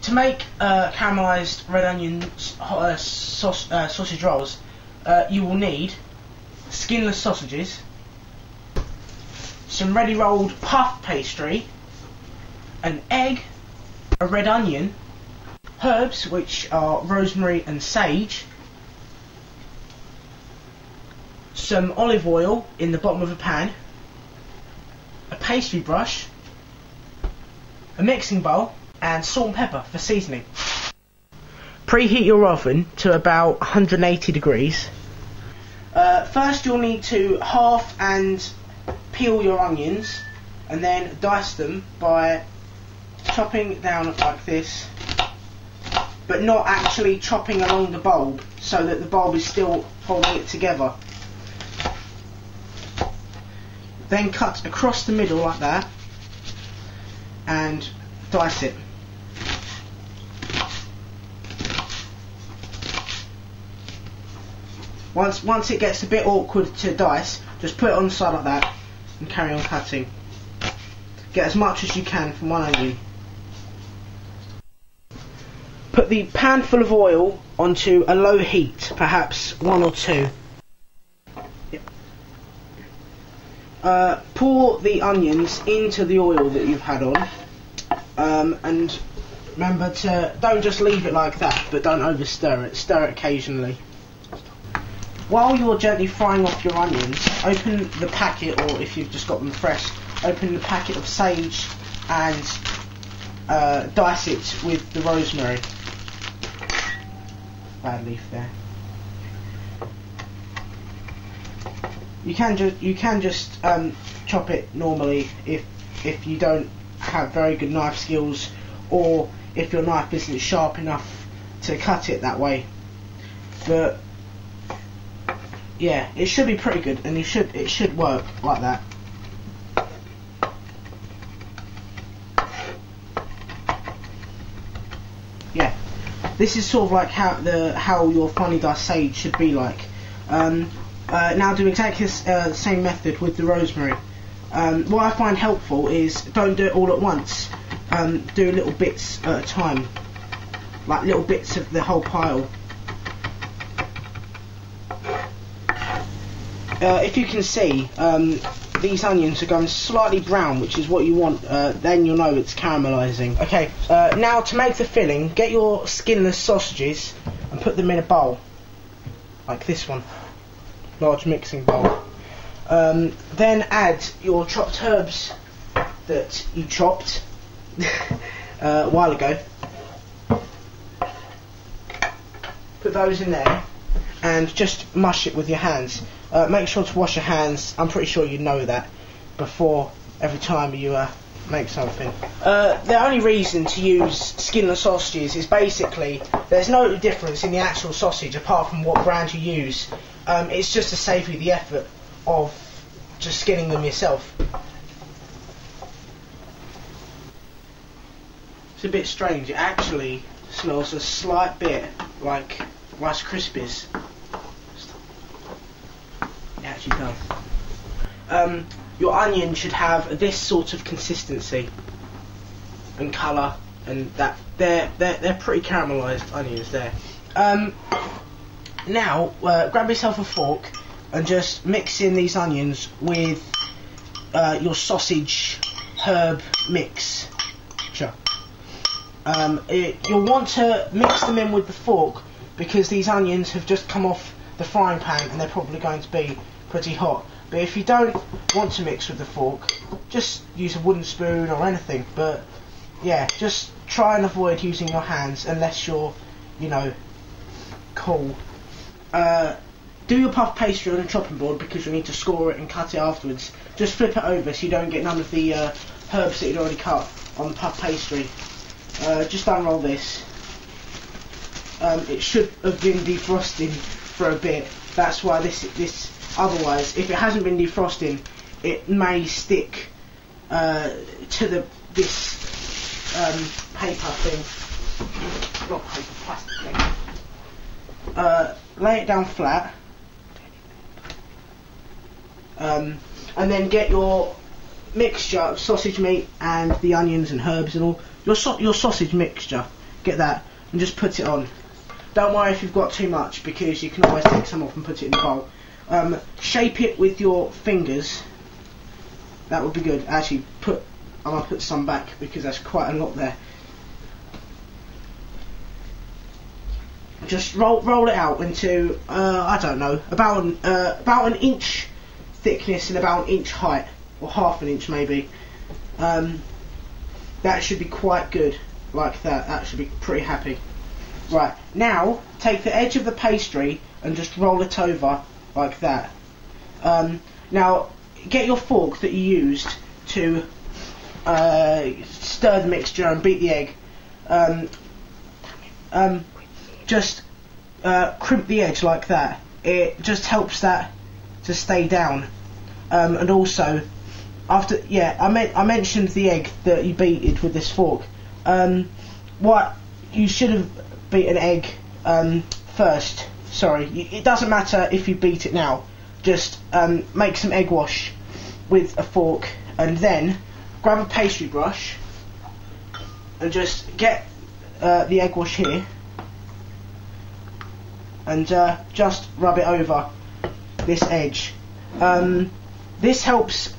To make caramelised red onion sausage rolls, you will need skinless sausages, some ready rolled puff pastry, an egg, a red onion, herbs which are rosemary and sage, some olive oil in the bottom of a pan, a pastry brush, a mixing bowl, and salt and pepper for seasoning. Preheat your oven to about 180 degrees. First you'll need to half and peel your onions and then dice them by chopping it down like this, but not actually chopping along the bulb so that the bulb is still holding it together. Then cut across the middle like that and dice it. Once it gets a bit awkward to dice, just put it on the side like that and carry on cutting. Get as much as you can from one onion. Put the pan full of oil onto a low heat, perhaps 1 or 2. Pour the onions into the oil that you've had on, and remember to don't just leave it like that, but don't over stir it. Stir it occasionally. While you're gently frying off your onions, open the packet, or if you've just got them fresh, open the packet of sage and dice it with the rosemary. Bad leaf there. You can just chop it normally if you don't have very good knife skills, or if your knife isn't sharp enough to cut it that way. But yeah, it should be pretty good, and it should work like that. Yeah, this is sort of like how your finely diced sage should be like. Now do exactly the same method with the rosemary. What I find helpful is don't do it all at once. Do little bits at a time, like little bits of the whole pile. If you can see, these onions are going slightly brown, which is what you want. Then you'll know it's caramelising. Okay, now to make the filling, get your skinless sausages and put them in a bowl, like this one, large mixing bowl. Then add your chopped herbs that you chopped a while ago. Put those in there and just mush it with your hands. Make sure to wash your hands. I'm pretty sure you know that before every time you make something. The only reason to use skinless sausages is basically there's no difference in the actual sausage apart from what brand you use. It's just to save you the effort of just skinning them yourself. It's a bit strange. It actually smells a slight bit like Rice Krispies. It actually does. Your onion should have this sort of consistency and colour, and that they're pretty caramelised onions there. Now grab yourself a fork and just mix in these onions with your sausage herb mix. You'll want to mix them in with the fork because these onions have just come off the frying pan and they're probably going to be pretty hot. But if you don't want to mix with the fork, just use a wooden spoon or anything. But yeah, just try and avoid using your hands unless you're, you know, cool. Do your puff pastry on a chopping board because you need to score it and cut it afterwards. Just flip it over so you don't get none of the herbs that you'd already cut on the puff pastry. Just unroll this. It should have been defrosting for a bit. That's why this. Otherwise, if it hasn't been defrosting, it may stick to this paper thing. Not paper, plastic thing. Lay it down flat, and then get your mixture of sausage meat and the onions and herbs and all. Your sausage mixture. get that, and just put it on. Don't worry if you've got too much, because you can always take some off and put it in the bowl. Shape it with your fingers. That would be good. Actually, I'm gonna put some back because that's quite a lot there. Just roll it out into I don't know, about an inch thickness and about an inch height, or half an inch maybe. That should be quite good, like that. That should be pretty happy. Right, now take the edge of the pastry and just roll it over like that. Now get your fork that you used to stir the mixture and beat the egg. Just crimp the edge like that. It just helps that to stay down. And also, after I mentioned the egg that you beated with this fork. What you should have beat an egg first. Sorry, it doesn't matter if you beat it now. Just make some eggwash with a fork, and then grab a pastry brush and just get the eggwash here, and just rub it over this edge. This helps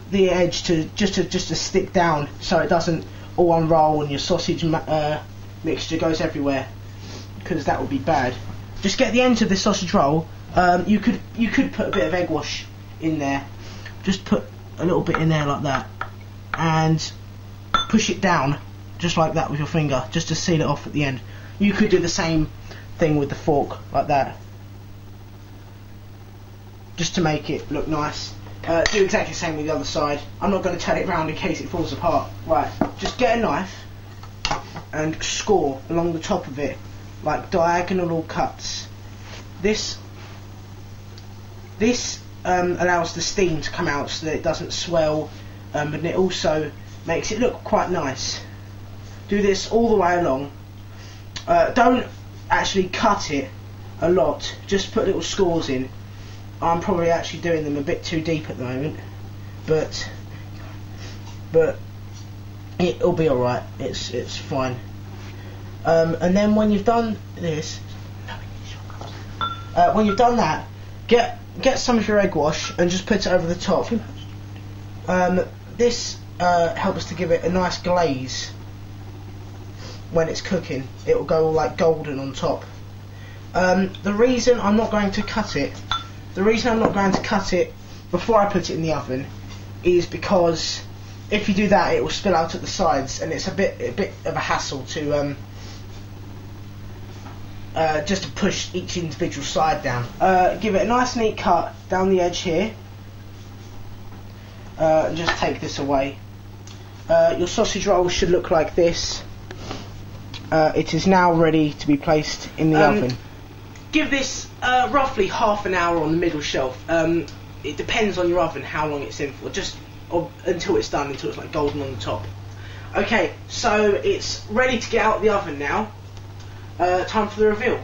the edge to just stick down, so it doesn't all unroll and your sausage mixture goes everywhere, because that would be bad. Just get the ends of this sausage roll. You could put a bit of eggwash in there. Just put a little bit in there like that, and push it down just like that with your finger, just to seal it off at the end. You could do the same thing with the fork like that, just to make it look nice. Do exactly the same with the other side. I'm not going to turn it round in case it falls apart. Right, just get a knife and score along the top of it, like diagonal cuts. This allows the steam to come out so that it doesn't swell, and it also makes it look quite nice. Do this all the way along. Don't actually cut it a lot, just put little scores in. I'm probably actually doing them a bit too deep at the moment, but it'll be alright. It's fine. And then when you've done this, when you've done that, get some of your egg wash and just put it over the top. This helps to give it a nice glaze when it's cooking. It will go all like golden on top. The reason I'm not going to cut it before I put it in the oven is because if you do that, it will spill out at the sides, and it's a bit of a hassle to just to push each individual side down. Give it a nice neat cut down the edge here, and just take this away. Your sausage roll should look like this. It is now ready to be placed in the oven. Give this roughly half an hour on the middle shelf. It depends on your oven how long it's in for, just until it's done, until it's like golden on the top. Okay, so it's ready to get out of the oven now. Time for the reveal.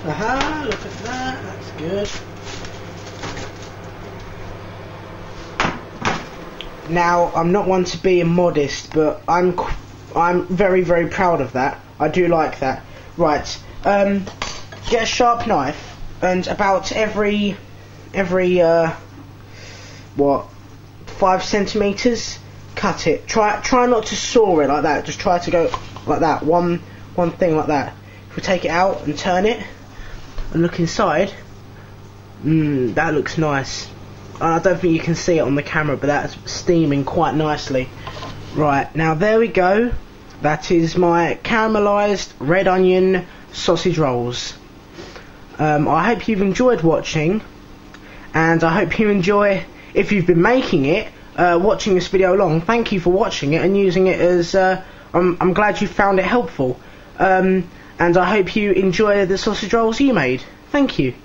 Aha, look at that, that's good. Now, I'm not one to be immodest, but I'm very, very proud of that. I do like that. Right, get a sharp knife, and about every what, 5 centimeters, cut it. Try not to saw it like that. Just try to go like that. One thing like that. If we take it out and turn it and look inside, that looks nice. I don't think you can see it on the camera, but that's steaming quite nicely. Right, now there we go. That is my caramelised red onion sausage rolls. I hope you've enjoyed watching, and I hope you enjoy, if you've been making it, watching this video along. Thank you for watching it and using it as, I'm glad you found it helpful. And I hope you enjoy the sausage rolls you made. Thank you.